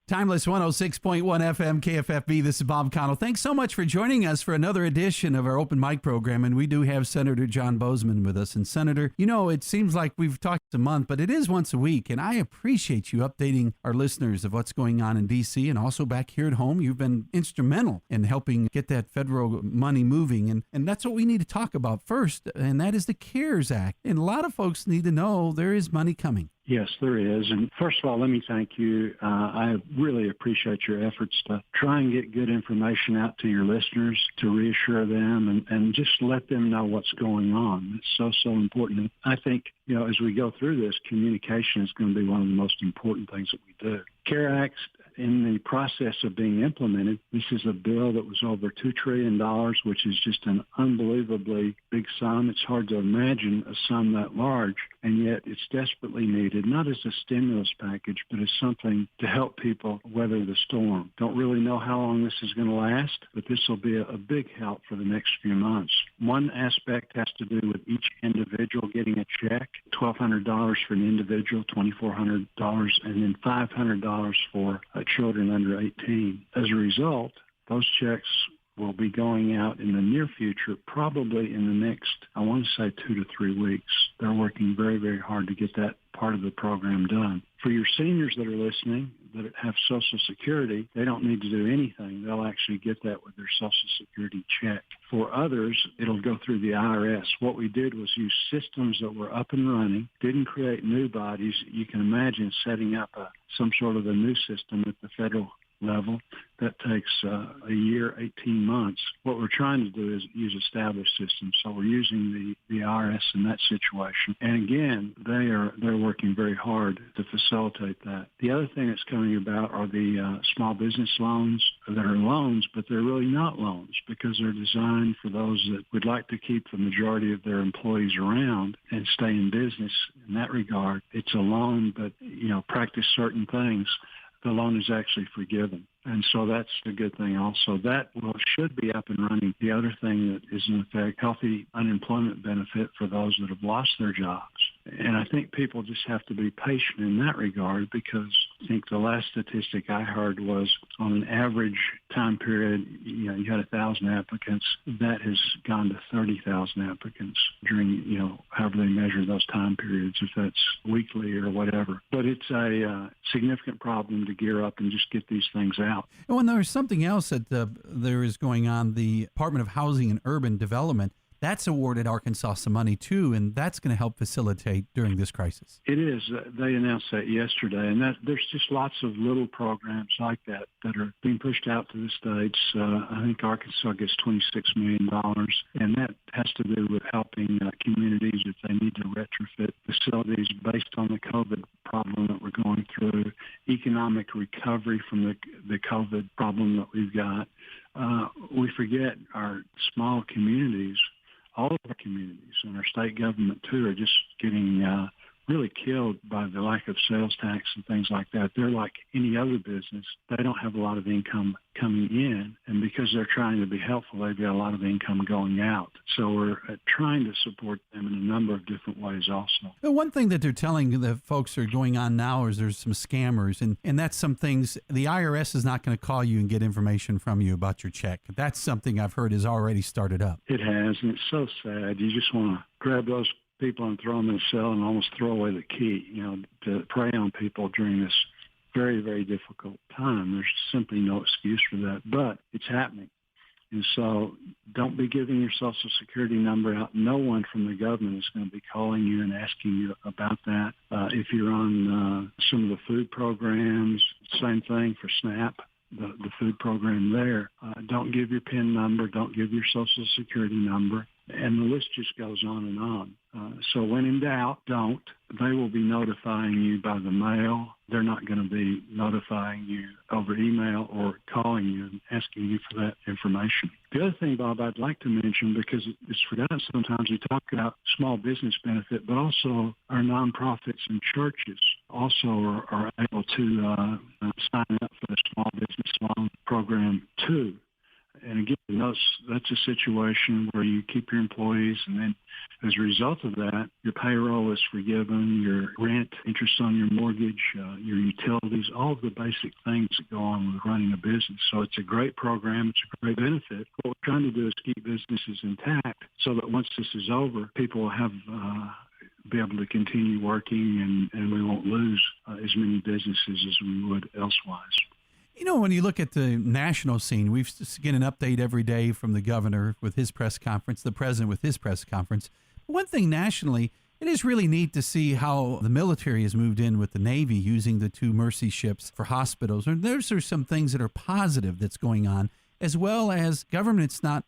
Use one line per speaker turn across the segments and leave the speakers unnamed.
Timeless 106.1 FM KFFB. This is Bob Connell. Thanks so much for joining us for another edition of our open mic program. And we do have Senator John Boozman with us. And Senator, you know, it seems like we've talked a month, but it is once a week. And I appreciate you updating our listeners of what's going on in D.C. and also back here at home. You've been instrumental in helping get that federal money moving. And that's what we need to talk about first. And that is the CARES Act. And a lot of folks need to know there is money coming.
Yes, there is. And first of all, let me thank you. I really appreciate your efforts to try and get good information out to your listeners, to reassure them and just let them know what's going on. It's so important. I think, you know, as we go through this, communication is going to be one of the most important things that we do. CARE Act, in the process of being implemented, this is a bill that was over $2 trillion, which is just an unbelievably big sum. It's hard to imagine a sum that large, and yet it's desperately needed, not as a stimulus package, but as something to help people weather the storm. Don't really know how long this is going to last, but this will be a big help for the next few months. One aspect has to do with each individual getting a check, $1,200 for an individual, $2,400, and then $500 for children under 18. As a result, those checks will be going out in the near future, probably in the next, I want to say 2 to 3 weeks. They're working very, very hard to get that part of the program done. For your seniors that are listening that have Social Security, they don't need to do anything. They'll actually get that with their Social Security check. For others, it'll go through the IRS. What we did was use systems that were up and running, didn't create new bodies. You can imagine setting up some sort of a new system at the federal level. That takes a year, 18 months. What we're trying to do is use established systems. So we're using the IRS in that situation. And again, they're working very hard to facilitate that. The other thing that's coming about are the small business loans that are loans, but they're really not loans because they're designed for those that would like to keep the majority of their employees around and stay in business. In that regard, it's a loan, but, you know, practice certain things. The loan is actually forgiven. And so that's a good thing also. That should be up and running. The other thing that is in effect, healthy unemployment benefit for those that have lost their jobs. And I think people just have to be patient in that regard because I think the last statistic I heard was on an average time period, you know, you had 1,000 applicants. That has gone to 30,000 applicants during, you know, however they measure those time periods, if that's weekly or whatever. But it's a significant problem to gear up and just get these things out.
Oh, and there's something else that there is going on. The Department of Housing and Urban Development, that's awarded Arkansas some money too, and that's going to help facilitate during this crisis.
It is. They announced that yesterday, and there's just lots of little programs like that are being pushed out to the states. I think Arkansas gets $26 million, and that has to do with helping communities if they need to retrofit facilities based on the COVID problem that we're going through, economic recovery from the COVID problem that we've got. We forget our small communities. All of our communities and our state government, too, are just getting really killed by the lack of sales tax and things like that. They're like any other business. They don't have a lot of income coming in, and because they're trying to be helpful, they've got a lot of income going out. So we're trying to support them in a number of different ways also.
The one thing that they're telling the folks are going on now is there's some scammers, and that's some things. The IRS is not going to call you and get information from you about your check. That's something I've heard has already started up.
It has, and it's so sad. You just want to grab those people and throw them in a cell and almost throw away the key, you know, to prey on people during this very, very difficult time. There's simply no excuse for that, but it's happening. And so don't be giving your Social Security number out. No one from the government is going to be calling you and asking you about that. If you're on some of the food programs, same thing for SNAP, the food program there. Don't give your PIN number. Don't give your Social Security number. And the list just goes on and on. So when in doubt, don't. They will be notifying you by the mail. They're not going to be notifying you over email or calling you and asking you for that information. The other thing, Bob, I'd like to mention, because it's forgotten sometimes, we talk about small business benefit, but also our nonprofits and churches also are able to sign up for the small business loan program too. And again, that's a situation where you keep your employees and then As a result of that, your payroll is forgiven, your rent, interest on your mortgage, your utilities, all of the basic things that go on with running a business. So it's a great program. It's a great benefit. What we're trying to do is keep businesses intact so that once this is over, people will have be able to continue working and we won't lose as many businesses as we would elsewise.
You know, when you look at the national scene, we get an update every day from the governor with his press conference, the president with his press conference. One thing nationally, it is really neat to see how the military has moved in with the Navy using the 2 Mercy ships for hospitals. And those are some things that are positive that's going on, as well as government's not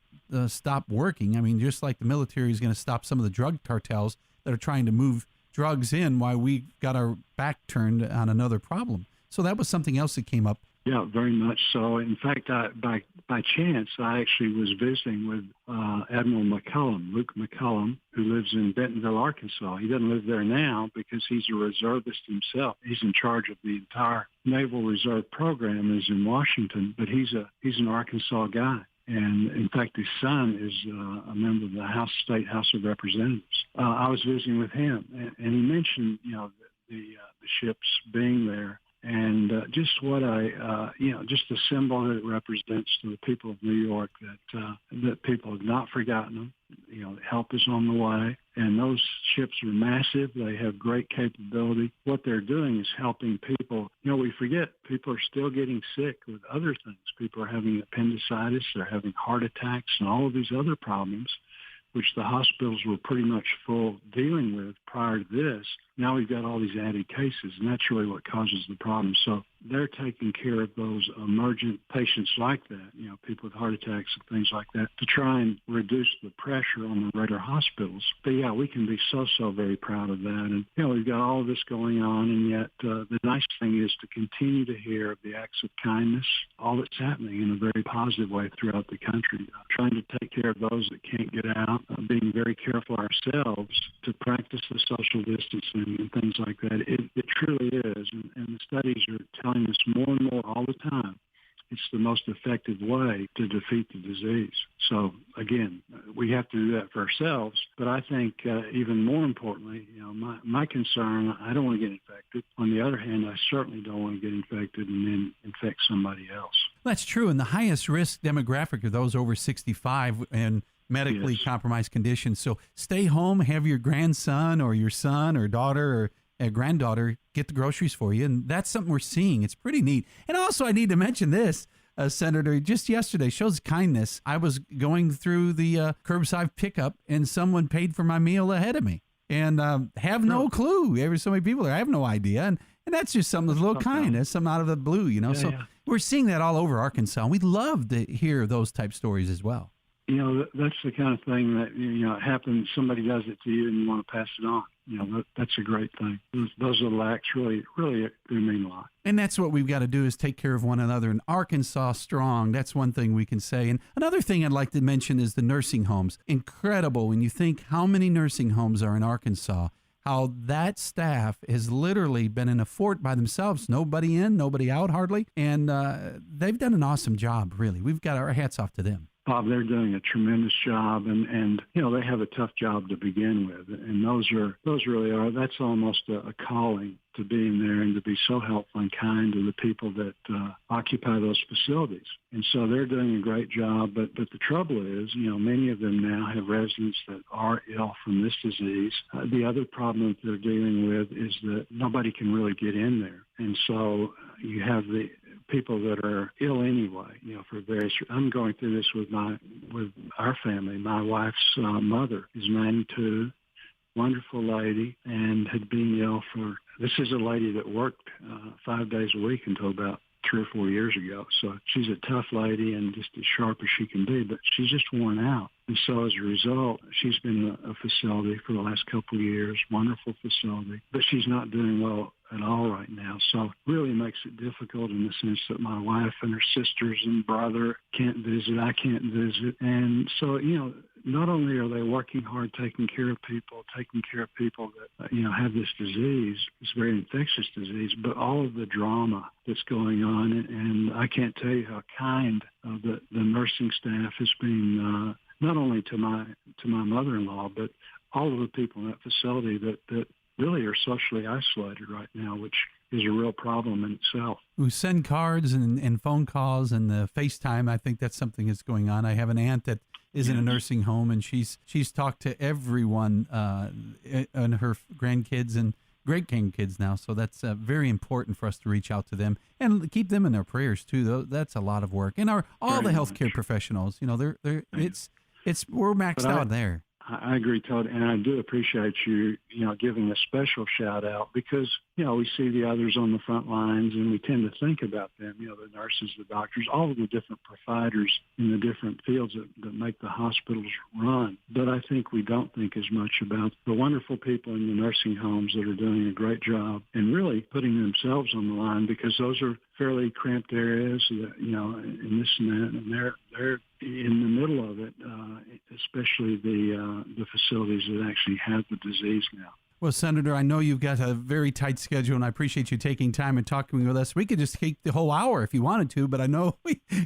stop working. I mean, just like the military is going to stop some of the drug cartels that are trying to move drugs in while we got our back turned on another problem. So that was something else that came up.
Yeah, very much so. In fact, by chance, I actually was visiting with Admiral McCullum, Luke McCullum, who lives in Bentonville, Arkansas. He doesn't live there now because he's a reservist himself. He's in charge of the entire Naval Reserve program is in Washington, but he's an Arkansas guy. And in fact, his son is a member of the State House of Representatives. I was visiting with him, and he mentioned, the ships being there, and just what just the symbol that it represents to the people of New York that people have not forgotten them. Help is on the way, and those ships are massive. They have great capability. What they're doing is helping people. We forget people are still getting sick with other things. People are having appendicitis, they're having heart attacks, and all of these other problems, which the hospitals were pretty much full dealing with prior to this. Now we've got all these added cases, and that's really what causes the problem. So they're taking care of those emergent patients like that, people with heart attacks and things like that, to try and reduce the pressure on the regular hospitals. But yeah, we can be so very proud of that. And, we've got all of this going on, and yet the nice thing is to continue to hear of the acts of kindness, all that's happening in a very positive way throughout the country, trying to take care of those that can't get out, being very careful ourselves to practice the social distancing and things like that. It truly is, and the studies are telling us more and more all the time it's the most effective way to defeat the disease. So again, we have to do that for ourselves. But I think even more importantly, my concern, I don't want to get infected. On the other hand, I certainly don't want to get infected and then infect somebody else.
That's true. And the highest risk demographic are those over 65 and medically compromised conditions. So stay home, have your grandson or your son or daughter or a granddaughter get the groceries for you. And that's something we're seeing. It's pretty neat. And also I need to mention this, Senator, just yesterday, shows kindness. I was going through the curbside pickup and someone paid for my meal ahead of me and have no clue. There's so many people there. I have no idea. And that's just something that's a little kind. That's something out of the blue, So we're seeing that all over Arkansas. We'd love to hear those type stories as well.
That's the kind of thing that, it happens, somebody does it to you and you want to pass it on. That's a great thing. Those little acts really do mean a lot.
And that's what we've got to do is take care of one another. And Arkansas strong, that's one thing we can say. And another thing I'd like to mention is the nursing homes. Incredible when you think how many nursing homes are in Arkansas, how that staff has literally been in a fort by themselves, nobody in, nobody out hardly. And they've done an awesome job, really. We've got our hats off to them.
Bob, they're doing a tremendous job, and they have a tough job to begin with, and those really are. That's almost a calling to being there and to be so helpful and kind to the people that occupy those facilities. And so they're doing a great job. But the trouble is, many of them now have residents that are ill from this disease. The other problem that they're dealing with is that nobody can really get in there, and so you have the people that are ill anyway, for various. I'm going through this with our family. My wife's mother is 92, wonderful lady, and had been ill for. This is a lady that worked 5 days a week until about 3 or 4 years ago. So she's a tough lady and just as sharp as she can be, but she's just worn out. And so as a result, she's been in a facility for the last couple of years, wonderful facility, but she's not doing well at all right now. So really makes it difficult in the sense that my wife and her sisters and brother can't visit, I can't visit. And so, not only are they working hard taking care of people that, have this disease, this very infectious disease, but all of the drama that's going on. And I can't tell you how kind the nursing staff has been, not only to my mother-in-law, but all of the people in that facility that really are socially isolated right now, which is a real problem in itself.
We send cards and phone calls and the FaceTime. I think that's something that's going on. I have an aunt that is in a nursing home, and she's talked to everyone and her grandkids and great-grandkids now. So that's very important for us to reach out to them and keep them in our prayers too. Though that's a lot of work. And all the healthcare professionals, we're maxed out there.
I agree, Todd, and I do appreciate you, giving a special shout out because, we see the others on the front lines and we tend to think about them, the nurses, the doctors, all of the different providers in the different fields that make the hospitals run. But I think we don't think as much about the wonderful people in the nursing homes that are doing a great job and really putting themselves on the line because those are fairly cramped areas, and this and that, and they're in the middle of it, especially the facilities that actually have the disease now.
Well, Senator, I know you've got a very tight schedule, and I appreciate you taking time and talking with us. We could just take the whole hour if you wanted to, but I know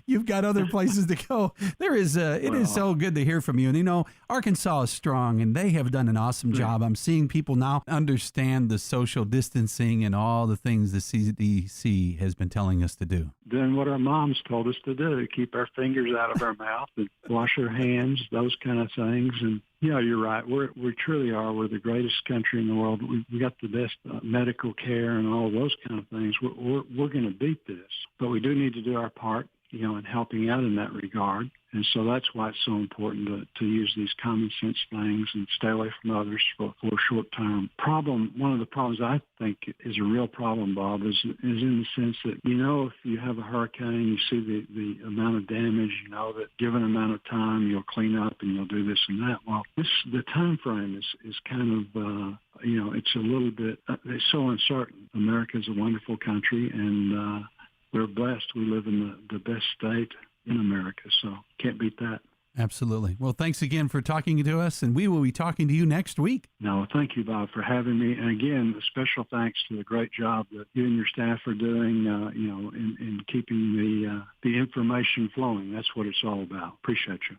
you've got other places to go. It is so good to hear from you. And, Arkansas is strong, and they have done an awesome job. I'm seeing people now understand the social distancing and all the things the CDC has been telling us to do.
Doing what our moms told us to do, keep our fingers out of our mouth and wash our hands, those kind of things. And yeah, you're right. We truly are. We're the greatest country in the world. We got the best medical care and all of those kind of things. We're going to beat this, but we do need to do our part, in helping out in that regard. And so that's why it's so important to use these common sense things and stay away from others for a short term. One of the problems I think is a real problem, Bob, is in the sense that, if you have a hurricane, you see the amount of damage, that given amount of time, you'll clean up and you'll do this and that. Well, the time frame is kind of, it's a little bit, it's so uncertain. America is a wonderful country, and we're blessed. We live in the best state in America, so can't beat that.
Absolutely. Well, thanks again for talking to us, and we will be talking to you next week.
No, thank you, Bob, for having me. And again, a special thanks to the great job that you and your staff are doing, in keeping the information flowing. That's what it's all about. Appreciate you.